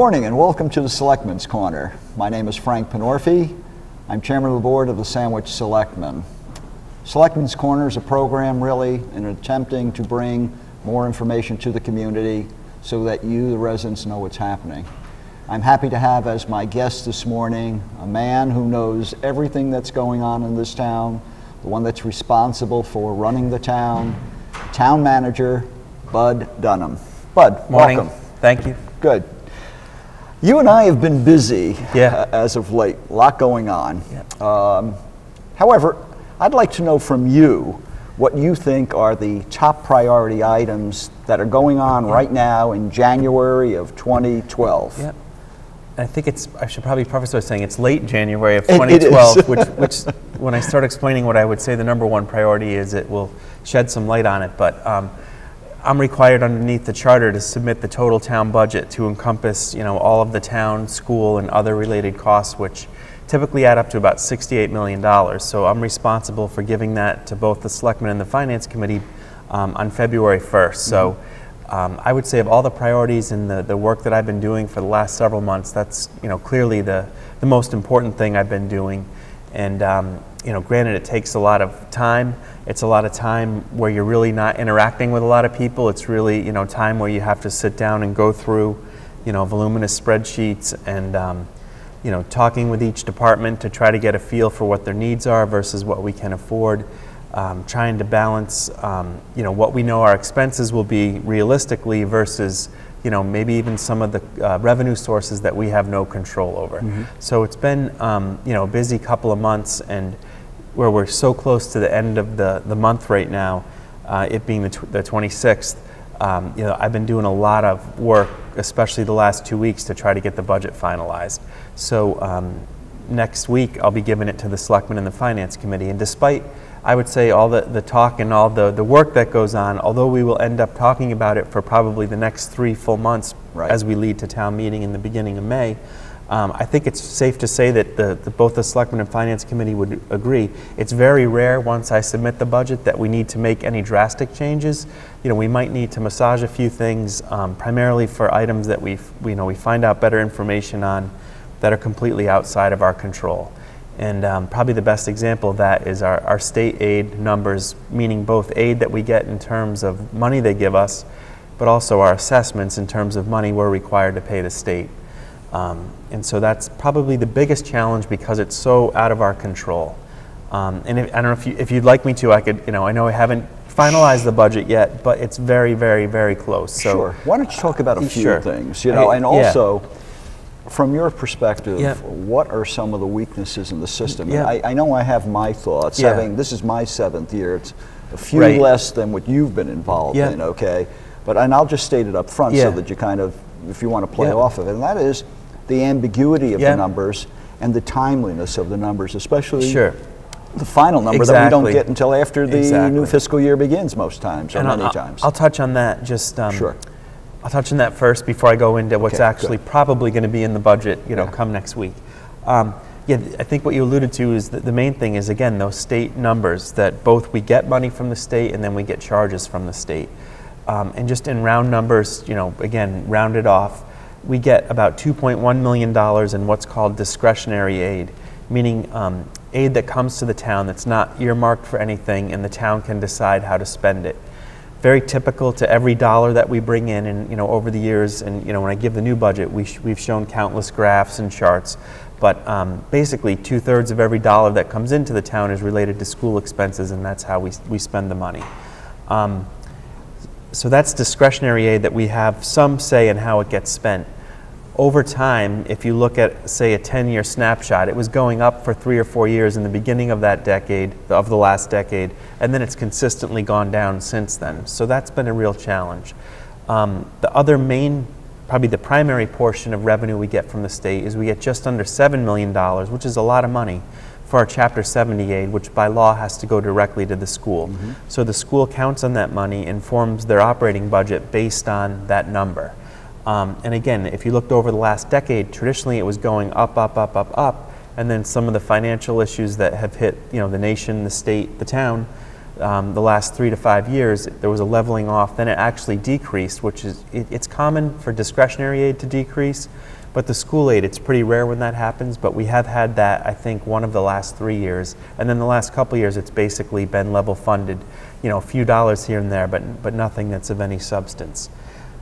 morning and welcome to the Selectmen's Corner. My name is Frank Pannorfi. I'm chairman of the board of the Sandwich Selectmen. Selectmen's Corner is a program really in attempting to bring more information to the community so that you, the residents, know what's happening. I'm happy to have as my guest this morning a man who knows everything that's going on in this town, the one that's responsible for running the town manager, Bud Dunham. Bud, Morning. welcome. Thank you. Good. You and I have been busy as of late, a lot going on. Yeah. However, I'd like to know from you what you think are the top priority items that are going on right now in January of 2012. Yeah. I think I should probably preface by saying it's late January of 2012, which when I start explaining what I would say the number one priority is, it will shed some light on it. But I'm required underneath the charter to submit the total town budget to encompass, all of the town, school, and other related costs, which typically add up to about $68 million. So I'm responsible for giving that to both the Selectmen and the Finance Committee on February 1st. So I would say of all the priorities and the work that I've been doing for the last several months, that's clearly the most important thing I've been doing. And granted, it takes a lot of time. It's a lot of time where you're really not interacting with a lot of people. It's really time where you have to sit down and go through voluminous spreadsheets and talking with each department to try to get a feel for what their needs are versus what we can afford. Trying to balance what we know our expenses will be realistically versus maybe even some of the revenue sources that we have no control over. So it's been a busy couple of months, and where we're so close to the end of the month right now, it being the 26th, I've been doing a lot of work, especially the last 2 weeks, to try to get the budget finalized. So next week I'll be giving it to the Selectmen and the Finance Committee, and despite, I would say, all the talk and all the work that goes on, although we will end up talking about it for probably the next 3 full months as we lead to town meeting in the beginning of May, I think it's safe to say that both the Selectmen and Finance Committee would agree. It's very rare once I submit the budget that we need to make any drastic changes. We might need to massage a few things, primarily for items that we find out better information on that are completely outside of our control. And probably the best example of that is our state aid numbers, meaning both aid that we get in terms of money they give us, but also our assessments in terms of money we're required to pay the state. And so that's probably the biggest challenge because it's so out of our control. And I don't know if you'd like me to, I could, I know I haven't finalized the budget yet, but it's very, very, very close. So, sure. Why don't you talk about a few things, and also, from your perspective, what are some of the weaknesses in the system? I know I have my thoughts. This is my 7th year. It's a few less than what you've been involved in, okay? And I'll just state it up front so that you kind of, if you want to play off of it, and that is the ambiguity of the numbers and the timeliness of the numbers, especially the final number that we don't get until after the new fiscal year begins most times, or many times. I'll touch on that just I'll touch on that first before I go into what's actually probably going to be in the budget, come next week. I think what you alluded to is that the main thing is, again, those state numbers, that both we get money from the state and then we get charges from the state. And just in round numbers, again, rounded off, we get about $2.1 million in what's called discretionary aid, meaning aid that comes to the town that's not earmarked for anything and the town can decide how to spend it. Very typical to every dollar that we bring in, and over the years, and when I give the new budget, we've shown countless graphs and charts, but basically 2/3 of every dollar that comes into the town is related to school expenses, and that's how we spend the money. So that's discretionary aid that we have some say in how it gets spent. Over time, if you look at, say, a 10-year snapshot, it was going up for 3 or 4 years in the beginning of that decade, of the last decade, and then it's consistently gone down since then. So that's been a real challenge. The other main, probably the primary portion of revenue we get from the state is we get just under $7 million, which is a lot of money, for our Chapter 70 aid, which by law has to go directly to the school. So the school counts on that money and forms their operating budget based on that number. And again, if you looked over the last decade, traditionally it was going up, up, up, up, up, and then some of the financial issues that have hit the nation, the state, the town, the last 3 to 5 years, there was a leveling off. Then it actually decreased, which is, it's common for discretionary aid to decrease, but the school aid, it's pretty rare when that happens, but we have had that, I think, one of the last 3 years. And then the last couple years, it's basically been level funded, you know, a few dollars here and there, but nothing that's of any substance.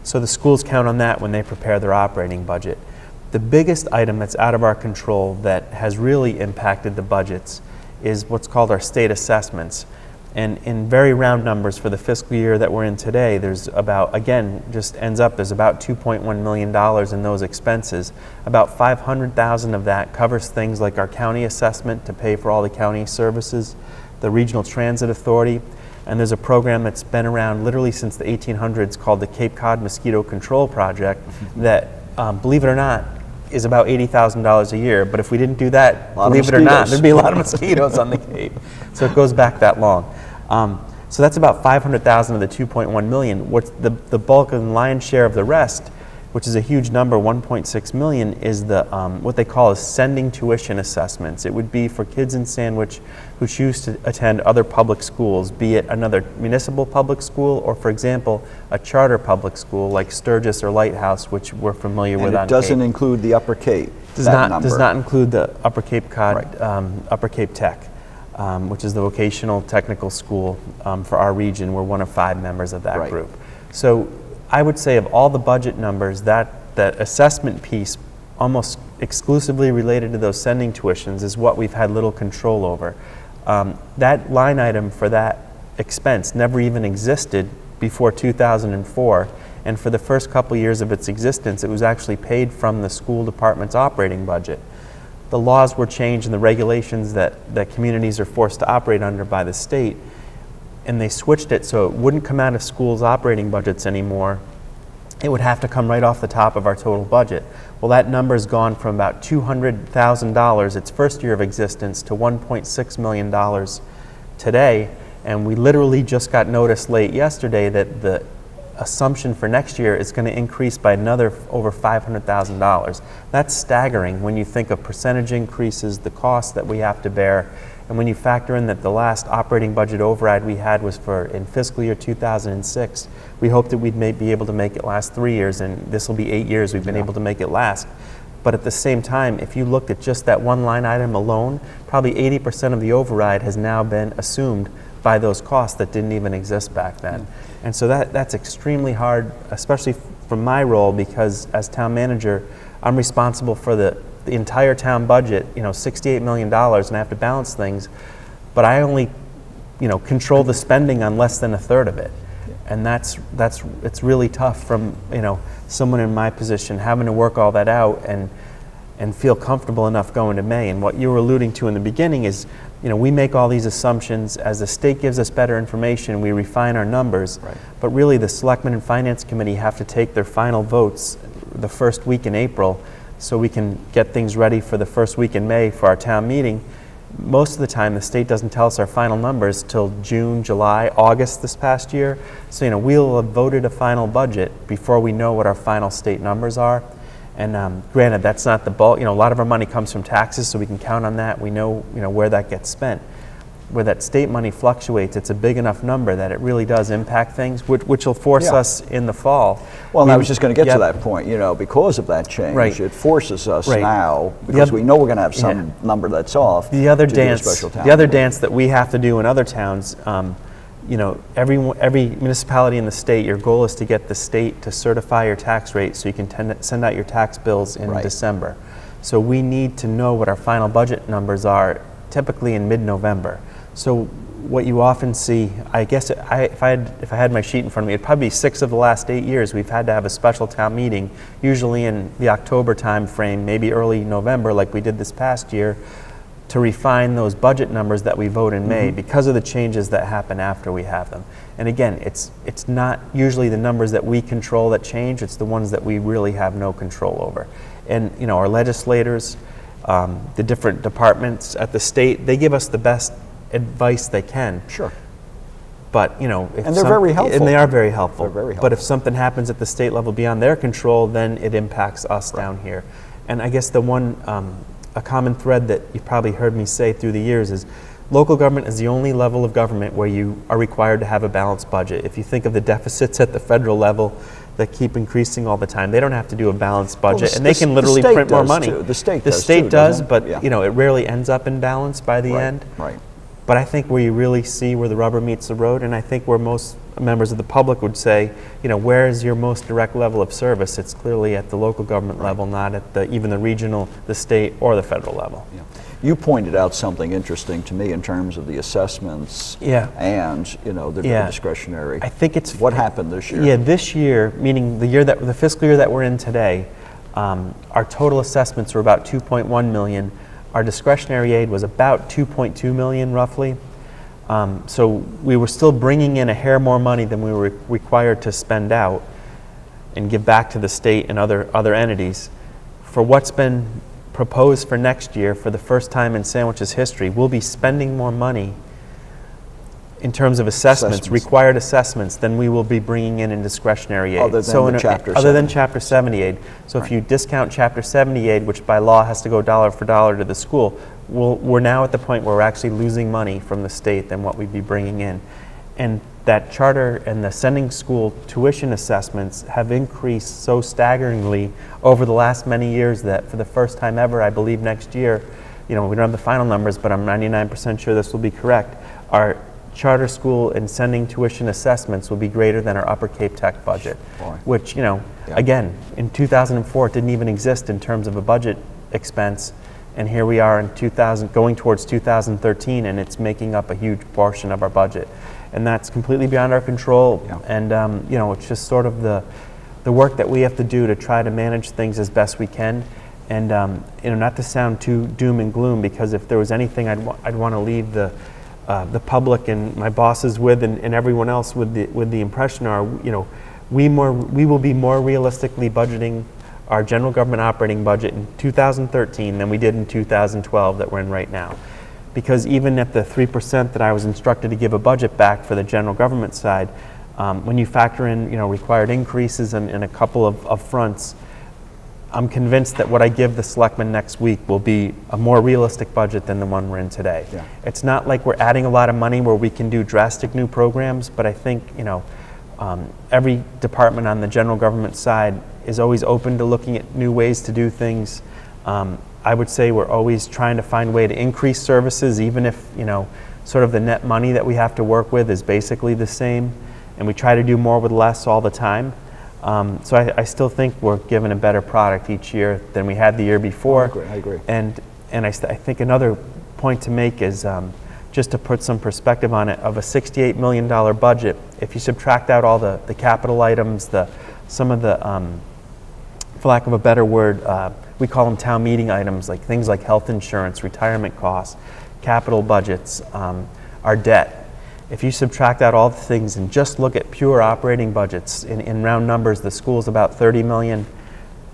So the schools count on that when they prepare their operating budget. The biggest item that's out of our control that has really impacted the budgets is what's called our state assessments. And in very round numbers for the fiscal year that we're in today, there's about, again, just ends up, there's about $2.1 million in those expenses. About $500,000 of that covers things like our county assessment to pay for all the county services, the Regional Transit Authority, and there's a program that's been around literally since the 1800s called the Cape Cod Mosquito Control Project that, believe it or not, is about $80,000 a year. But if we didn't do that, believe it or not, there'd be a lot of mosquitoes on the Cape. So it goes back that long. So that's about 500,000 of the 2.1 million. What's the bulk and lion's share of the rest, which is a huge number, 1.6 million, is the what they call sending tuition assessments. It would be for kids in Sandwich who choose to attend other public schools, be it another municipal public school or, for example, a charter public school like Sturgis or Lighthouse, which we're familiar with on Cape. And it doesn't include the Upper Cape. Does not include the Upper Cape Cod, right. Upper Cape Tech, which is the vocational technical school for our region. We're one of 5 members of that right. group. So I would say of all the budget numbers, that assessment piece, almost exclusively related to those sending tuitions, is what we've had little control over. That line item for that expense never even existed before 2004, and for the first couple years of its existence, it was actually paid from the school department's operating budget. The laws were changed and the regulations that communities are forced to operate under by the state, and they switched it so it wouldn't come out of schools' operating budgets anymore. It would have to come right off the top of our total budget. Well, that number's gone from about $200,000 its first year of existence to $1.6 million today, and we literally just got notice late yesterday that the assumption for next year is going to increase by another over $500,000. That's staggering when you think of percentage increases, the costs that we have to bear, and when you factor in that the last operating budget override we had was for in fiscal year 2006. We hoped that we'd be able to make it last 3 years, and this will be 8 years we've been able to make it last. But at the same time, if you looked at just that one line item alone, probably 80% of the override has now been assumed by those costs that didn't even exist back then. And so that's extremely hard, especially from my role, because as town manager, I'm responsible for the entire town budget, you know, $68 million, and I have to balance things, but I only, you know, control the spending on less than a third of it. And it's really tough from, you know, someone in my position having to work all that out and feel comfortable enough going to May. And what you were alluding to in the beginning is, you know, we make all these assumptions. As the state gives us better information, we refine our numbers. Right. But really, the Selectmen and Finance Committee have to take their final votes the first week in April so we can get things ready for the first week in May for our town meeting. Most of the time, the state doesn't tell us our final numbers till June, July, August this past year. So, you know, we'll have voted a final budget before we know what our final state numbers are. And granted, that's not the bulk. You know, a lot of our money comes from taxes, so we can count on that. We know, you know, where that gets spent. Where that state money fluctuates, it's a big enough number that it really does impact things, which will force us in the fall. Well, and I was just going to get to that point. You know, because of that change, it forces us now, because we know we're going to have some number that's off. The other dance that we have to do in other towns. You know, every municipality in the state, your goal is to get the state to certify your tax rate so you can send out your tax bills in December. So we need to know what our final budget numbers are, typically in mid-November. So what you often see, I guess, if I had my sheet in front of me, it'd probably be 6 of the last 8 years we've had to have a special town meeting, usually in the October time frame, maybe early November, like we did this past year, to refine those budget numbers that we vote in May because of the changes that happen after we have them. And again, it's not usually the numbers that we control that change, it's the ones that we really have no control over. And, you know, our legislators, the different departments at the state, they give us the best advice they can. Sure. But, you know, and they're very helpful. And they are very helpful. They're very helpful. But if something happens at the state level beyond their control, then it impacts us down here. And I guess the one a common thread that you've probably heard me say through the years is local government is the only level of government where you are required to have a balanced budget. If you think of the deficits at the federal level that keep increasing all the time, they don't have to do a balanced budget, and they can literally print more money. The state does, but it really ends up in balance by the end. Right. But I think where you really see where the rubber meets the road, and I think where most members of the public would say, where is your most direct level of service? It's clearly at the local government level, not at even the regional, the state, or the federal level. Yeah. You pointed out something interesting to me in terms of the assessments and the discretionary. I think it's what happened this year. Yeah, this year, meaning the fiscal year that we're in today, our total assessments were about 2.1 million. Our discretionary aid was about 2.2 million, roughly. So we were still bringing in a hair more money than we were required to spend out and give back to the state and other entities. For what's been proposed for next year, for the first time in Sandwich's history, we'll be spending more money in terms of assessments, required assessments, than we will be bringing in discretionary aid. Other than Chapter 70 aid. So if you discount Chapter 70 aid, which by law has to go dollar for dollar to the school, we're now at the point where we're actually losing money from the state than what we'd be bringing in. And that charter and the sending school tuition assessments have increased so staggeringly over the last many years that for the first time ever, I believe next year, we don't have the final numbers, but I'm 99% sure this will be correct, our charter school and sending tuition assessments will be greater than our Upper Cape Tech budget, which, again, in 2004, it didn't even exist in terms of a budget expense. And here we are in going towards 2013, and it's making up a huge portion of our budget. And that's completely beyond our control. Yeah. And, it's just sort of the work that we have to do to try to manage things as best we can. And, not to sound too doom and gloom, because if there was anything I'd want to leave the public and my bosses with, and everyone else with the impression are, we will be more realistically budgeting our general government operating budget in 2013 than we did in 2012 that we're in right now. Because even at the 3% that I was instructed to give a budget back for the general government side, when you factor in required increases in a couple of fronts, I'm convinced that what I give the selectmen next week will be a more realistic budget than the one we're in today. Yeah. It's not like we're adding a lot of money where we can do drastic new programs, but I think every department on the general government side is always open to looking at new ways to do things. I would say we're always trying to find a way to increase services, even if sort of the net money that we have to work with is basically the same, and we try to do more with less all the time. So I still think we're given a better product each year than we had the year before. I agree. And I think another point to make is just to put some perspective on it, of a $68 million budget, if you subtract out all the capital items, some of the, for lack of a better word, we call them town meeting items, like things like health insurance, retirement costs, capital budgets, our debt. If you subtract out all the things and just look at pure operating budgets, in round numbers, the school's about 30 million,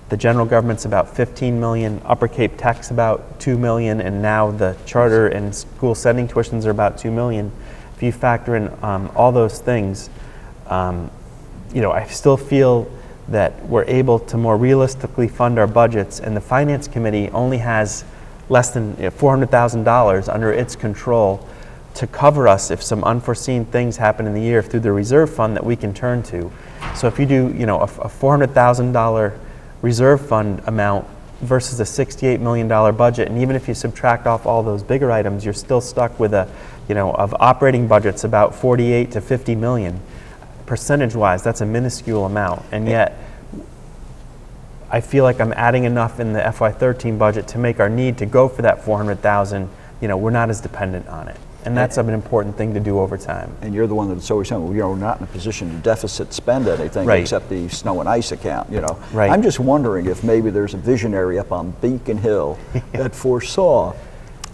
the general government's about 15 million, Upper Cape Tech's about 2 million, and now the charter and school sending tuitions are about 2 million. If you factor in all those things, I still feel that we're able to more realistically fund our budgets, and the Finance Committee only has less than $400,000 under its control to cover us if some unforeseen things happen in the year through the reserve fund that we can turn to. So if you do, a $400,000 reserve fund amount versus a $68 million budget, and even if you subtract off all those bigger items, you're still stuck with of operating budgets about 48 to 50 million. Percentage-wise, that's a minuscule amount, and yet I feel like I'm adding enough in the FY13 budget to make our need to go for that 400,000. We're not as dependent on it. And that's an important thing to do over time. And you're the one that's always saying, we're not in a position to deficit spend anything except the snow and ice account, Right. I'm just wondering if maybe there's a visionary up on Beacon Hill that foresaw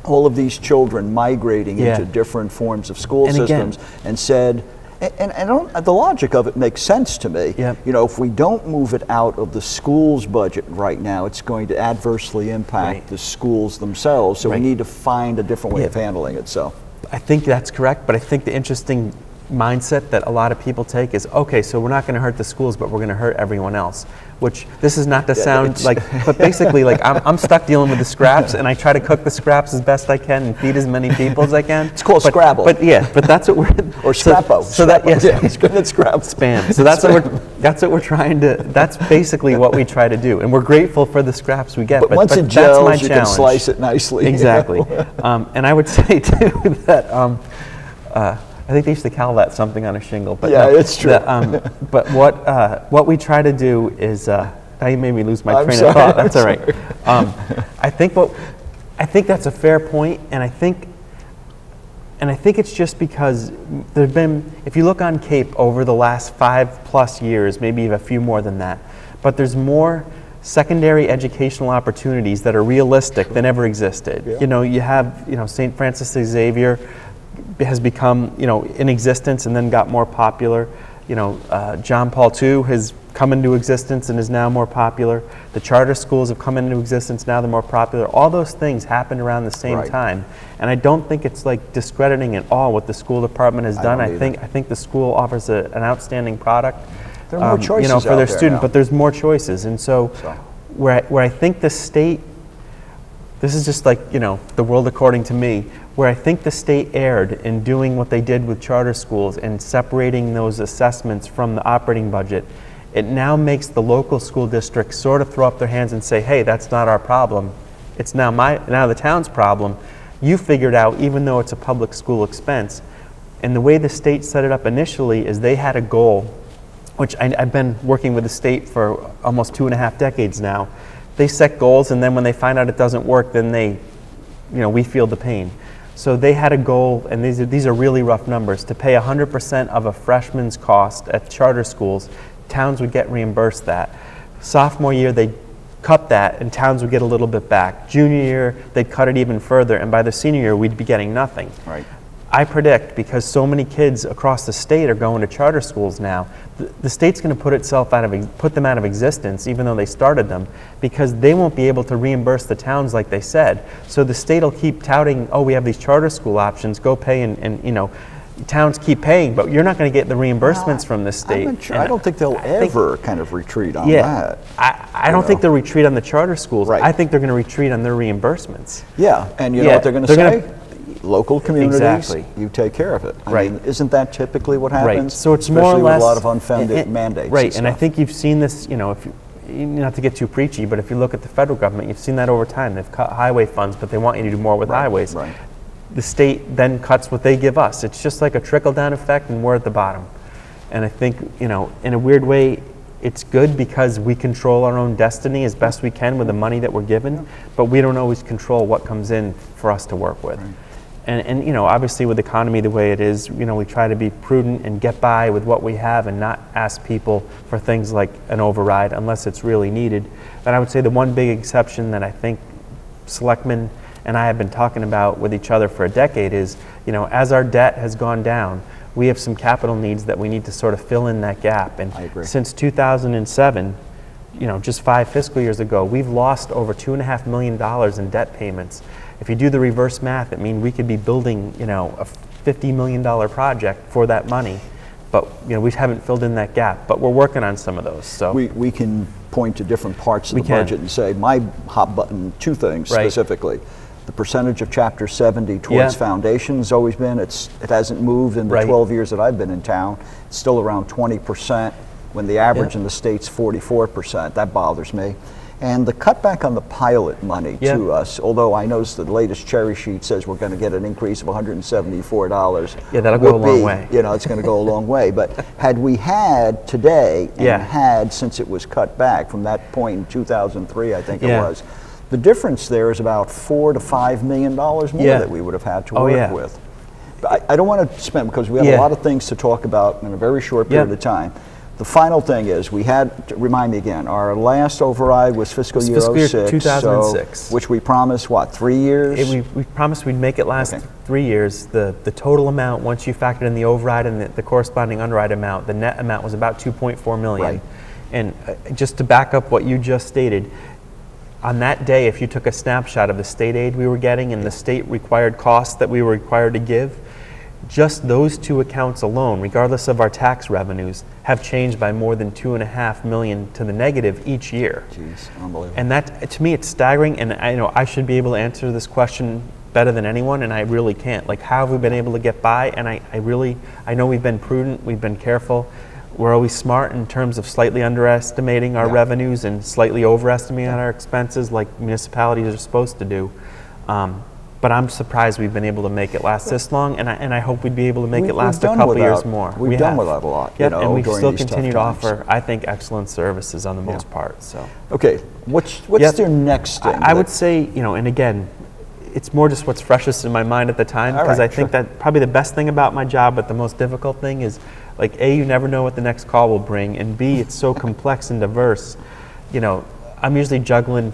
all of these children migrating into different forms of school systems and said, and the logic of it makes sense to me. Yep. If we don't move it out of the school's budget right now, it's going to adversely impact the schools themselves. So we need to find a different way of handling it. So I think that's correct, but I think the interesting mindset that a lot of people take is, okay, so we're not going to hurt the schools, but we're going to hurt everyone else. Which, this is not to sound like, but basically, like, I'm stuck dealing with the scraps, and I try to cook the scraps as best I can and feed as many people as I can. It's called Scrabble. But that's what we're... Or Scrappo. So that, yes. Yeah, it's good at Scrabble. Spam. So that's what we're trying to, that's basically what we try to do. And we're grateful for the scraps we get, but once it gels, you can slice it nicely. Exactly. And I would say, too, that... I think they used to call that something on a shingle. But yeah, it's true. But what we try to do is, now you made me lose my train of thought. That's all right. I think that's a fair point, and I think it's just because there've been, if you look on Cape over the last 5+ years, maybe even a few more than that, but there's more secondary educational opportunities that are realistic than ever existed. Yeah. You know, you have, St. Francis Xavier has become, in existence and then got more popular. John Paul II has come into existence and is now more popular. The charter schools have come into existence, now they're more popular. All those things happened around the same time. And I don't think it's like discrediting at all what the school department has done. I think the school offers an outstanding product. There are more choices for their student, now. But there's more choices. And so where I think the state, this is just like, the world according to me, where I think the state erred in doing what they did with charter schools and separating those assessments from the operating budget, it now makes the local school districts sort of throw up their hands and say, hey, that's not our problem. It's now the town's problem. You figured out, even though it's a public school expense. And the way the state set it up initially is they had a goal, which I've been working with the state for almost 2.5 decades now. They set goals, and then when they find out it doesn't work, then we feel the pain. So they had a goal, and these are really rough numbers, to pay 100% of a freshman's cost at charter schools. Towns would get reimbursed that. Sophomore year, they'd cut that, and towns would get a little bit back. Junior year, they'd cut it even further, and by the senior year, we'd be getting nothing. Right. I predict, because so many kids across the state are going to charter schools now, the state's going to put them out of existence, even though they started them, because they won't be able to reimburse the towns like they said. So the state will keep touting, oh, we have these charter school options, go pay, and towns keep paying, but you're not going to get the reimbursements from the state. I'm not sure. I don't think they'll ever kind of retreat on that. I don't think they'll retreat on the charter schools. Right. I think they're going to retreat on their reimbursements. Yeah, and you know what they're going to say? Local communities, you take care of it. I mean, isn't that typically what happens? Right. So it's especially more or less with a lot of unfounded mandates. Right, and I think you've seen this. If not to get too preachy, but if you look at the federal government, you've seen that over time. They've cut highway funds, but they want you to do more with highways. Right. The state then cuts what they give us. It's just like a trickle-down effect, and we're at the bottom. And I think, in a weird way, it's good because we control our own destiny as best we can with the money that we're given, but we don't always control what comes in for us to work with. Right. And obviously with the economy the way it is, we try to be prudent and get by with what we have and not ask people for things like an override unless it's really needed. But I would say the one big exception that I think Selectmen and I have been talking about with each other for a decade is, as our debt has gone down, we have some capital needs that we need to sort of fill in that gap. And since 2007, just 5 fiscal years ago, we've lost over $2.5 million in debt payments. If you do the reverse math, it means we could be building, a $50 million project for that money, but we haven't filled in that gap. But we're working on some of those. So we can point to different parts of the budget and say my hot button, 2 things specifically. The percentage of Chapter 70 towards foundations has always been, it hasn't moved in the 12 years that I've been in town. It's still around 20% when the average in the state's 44%. That bothers me. And the cutback on the pilot money to us, although I noticed the latest cherry sheet says we're going to get an increase of $174. Yeah, that'll go a long way. It's going to go a long way. But had we had today and had since it was cut back from that point in 2003, I think it was, the difference there is about $4 to $5 million more that we would have had to work with. But I don't want to spend, because we have a lot of things to talk about in a very short period of time. The final thing is, we had, remind me again, our last override was fiscal year 2006. So, which we promised, what, 3 years? We promised we'd make it last 3 years. The total amount, once you factored in the override and the corresponding underride amount, the net amount was about $2.4 million. Right. And just to back up what you just stated, on that day, if you took a snapshot of the state aid we were getting and the state required costs that we were required to give, just those two accounts alone, regardless of our tax revenues, have changed by more than $2.5 million to the negative each year. Jeez, unbelievable. And that, to me, it's staggering. And I know I should be able to answer this question better than anyone, and I really can't. Like, how have we been able to get by? And I know we've been prudent, we've been careful. We're always smart in terms of slightly underestimating our revenues and slightly overestimating our expenses, like municipalities are supposed to do. But I'm surprised we've been able to make it last this long, and I hope we'd be able to make it last a couple years more. We've done without a lot, you know, and we still continue to offer, I think, excellent services on the most part. So, okay, what's your next thing? I would say, you know, and again, it's more just what's freshest in my mind at the time, because I think that probably the best thing about my job, but the most difficult thing is, like, A, you never know what the next call will bring, and B, it's so complex and diverse. You know, I'm usually juggling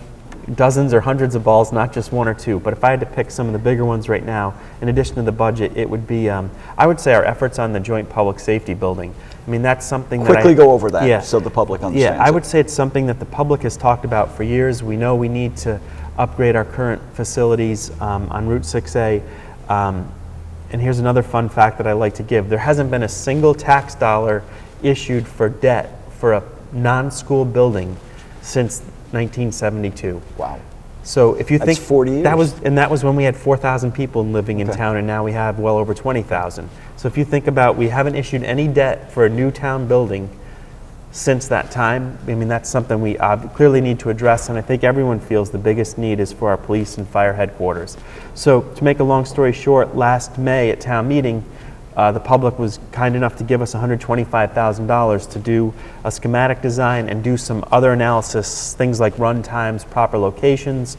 dozens or hundreds of balls, not just one or two, but if I had to pick some of the bigger ones right now, in addition to the budget, it would be, I would say, our efforts on the joint public safety building. I mean, that's something Quickly go over that so the public understands. Yeah, I would say it's something that the public has talked about for years. We know we need to upgrade our current facilities on Route 6A. And here's another fun fact that I like to give. There hasn't been a single tax dollar issued for debt for a non-school building since 1972. Wow. So if you think 40 years. that was when we had 4,000 people living in town, and now we have well over 20,000. So if you think about, we haven't issued any debt for a new town building since that time. I mean, that's something we clearly need to address, and I think everyone feels the biggest need is for our police and fire headquarters. So to make a long story short, last May at town meeting, the public was kind enough to give us $125,000 to do a schematic design and do some other analysis, things like run times, proper locations,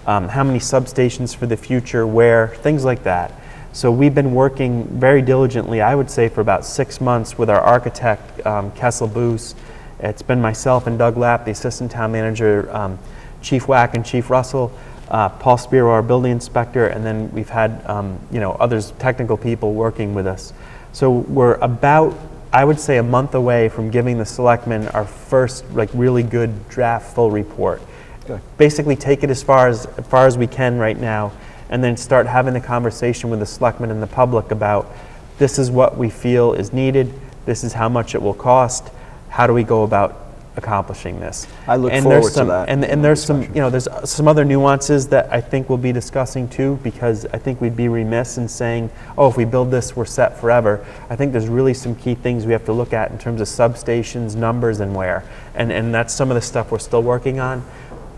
how many substations for the future, where, things like that. So we've been working very diligently, I would say, for about 6 months with our architect, Kessel Boos. It's been myself and Doug Lapp, the assistant town manager, Chief Wack and Chief Russell, Paul Spiro, our building inspector, and then we've had others, technical people working with us. So we're about, I would say, a month away from giving the selectmen our first really good draft full report. Good. Basically take it as far as we can right now, and then start having the conversation with the selectmen and the public about, this is what we feel is needed, this is how much it will cost, how do we go about accomplishing this. I look forward to that. And there's there's some other nuances that I think we'll be discussing too, because I think we'd be remiss in saying, oh, if we build this, we're set forever. I think there's really some key things we have to look at in terms of substations, numbers, and where. And that's some of the stuff we're still working on.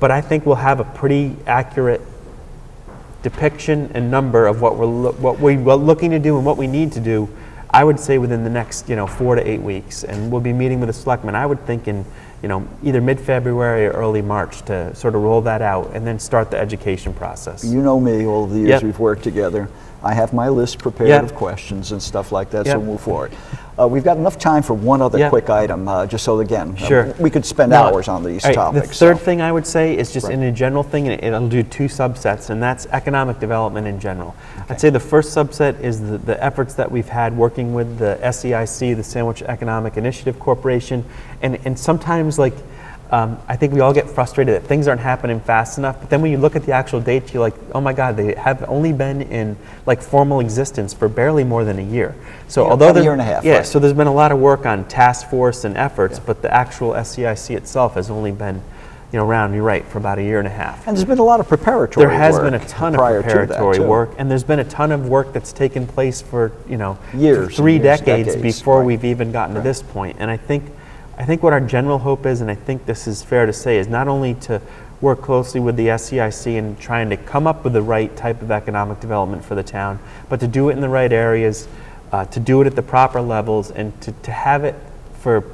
But I think we'll have a pretty accurate depiction and number of what we're looking to do and what we need to do, I would say within the next 4 to 8 weeks. And we'll be meeting with the selectmen, I would think, in either mid-February or early March to sort of roll that out and then start the education process. You know me, all the years we've worked together. I have my list prepared of questions and stuff like that, so we'll move forward. We've got enough time for one other quick item, just so again, we could spend hours on these topics. The third thing I would say is just in a general thing, and it'll do 2 subsets, and that's economic development in general. I'd say the first subset is the efforts that we've had working with the SEIC, the Sandwich Economic Initiative Corporation, and sometimes I think we all get frustrated that things aren't happening fast enough, but then when you look at the actual dates, you're like, oh my God, they have only been in formal existence for barely more than a year. So although a year and a half, so there's been a lot of work on task force and efforts, but the actual SEIC itself has only been around, you're right, for about a year and a half. And there's been a lot of preparatory work. There has been a ton of preparatory work, and there's been a ton of work that's taken place for years, 3 decades before we've even gotten to this point. And I think what our general hope is, and I think this is fair to say, is not only to work closely with the SEIC and trying to come up with the right type of economic development for the town, but to do it in the right areas, to do it at the proper levels, and to have it for,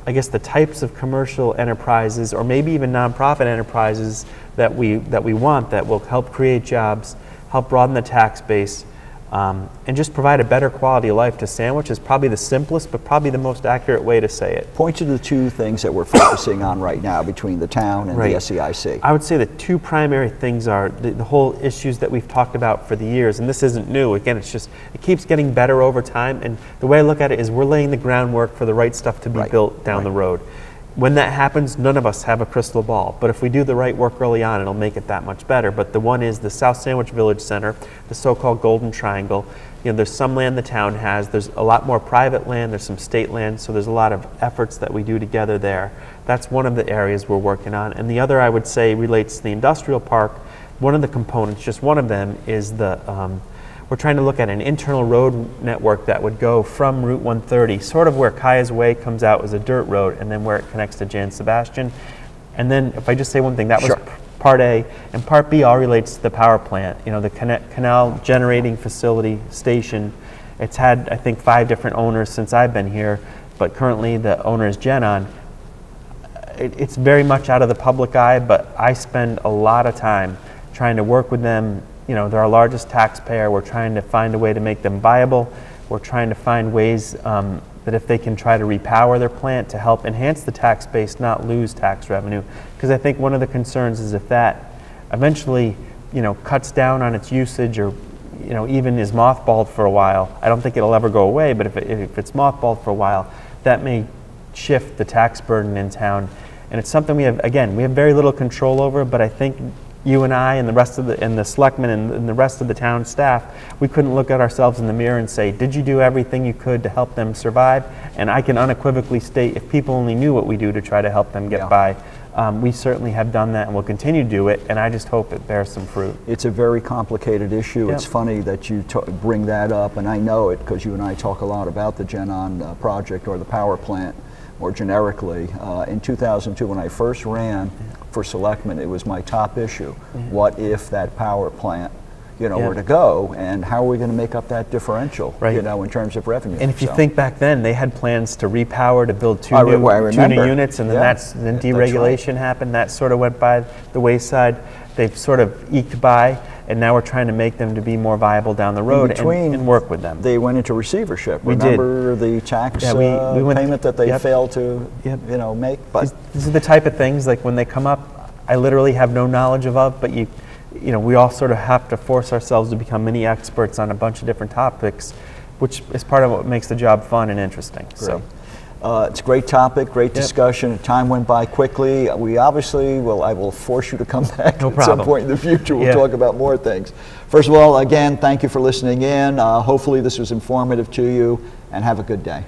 I guess, the types of commercial enterprises or maybe even nonprofit enterprises that we want, that will help create jobs, help broaden the tax base, and just provide a better quality of life to Sandwich is probably the simplest, but probably the most accurate way to say it. Point to the 2 things that we're focusing on right now between the town and the SEIC. I would say the 2 primary things are the whole issues that we've talked about for the years, and this isn't new. Again, it keeps getting better over time, and the way I look at it is we're laying the groundwork for the right stuff to be built down the road. When that happens, none of us have a crystal ball, but if we do the right work early on, it'll make it that much better. But the one is the South Sandwich Village Center, the so-called Golden Triangle. You know, there's some land the town has, there's a lot more private land, there's some state land, so there's a lot of efforts that we do together there. That's one of the areas we're working on. And the other, I would say, relates to the industrial park. One of the components, just one of them, is the we're trying to look at an internal road network that would go from Route 130, sort of where Kaya's Way comes out as a dirt road, and then where it connects to Jan Sebastian. And then, if I just say one thing, that was part A, and part B all relates to the power plant. You know, the canal generating facility station. It's had, I think, 5 different owners since I've been here, but currently the owner is Genon. It's very much out of the public eye, but I spend a lot of time trying to work with them. You know, they're our largest taxpayer. We're trying to find a way to make them viable. We're trying to find ways that if they can try to repower their plant to help enhance the tax base, not lose tax revenue. Because I think one of the concerns is if that eventually, you know, cuts down on its usage or, you know, even is mothballed for a while, I don't think it'll ever go away, but if it's mothballed for a while, that may shift the tax burden in town. And it's something we have, again, we have very little control over, but I think you and I and the rest of the selectmen and the rest of the town staff, we couldn't look at ourselves in the mirror and say, did you do everything you could to help them survive? And I can unequivocally state, if people only knew what we do to try to help them get by, we certainly have done that and will continue to do it, and I just hope it bears some fruit. It's a very complicated issue. It's funny that you bring that up, and I know it because you and I talk a lot about the Genon project or the power plant more generically. In 2002, when I first ran for selectmen, it was my top issue. What if that power plant, you know, were to go, and how are we going to make up that differential, you know, in terms of revenue? And if you think back then, they had plans to repower, to build two new units, and then deregulation happened. That sort of went by the wayside. They've sort of eked by, and now we're trying to make them to be more viable down the road and work with them. They went into receivership. Remember the tax payment that they failed to you know, make? But these are the type of things, like when they come up, I literally have no knowledge of, but you know, we all sort of have to force ourselves to become mini experts on a bunch of different topics, which is part of what makes the job fun and interesting. Great. So. It's a great topic, great discussion. Time went by quickly. We obviously I will force you to come back at some point in the future. We'll talk about more things. First of all, again, thank you for listening in. Hopefully this was informative to you, and have a good day.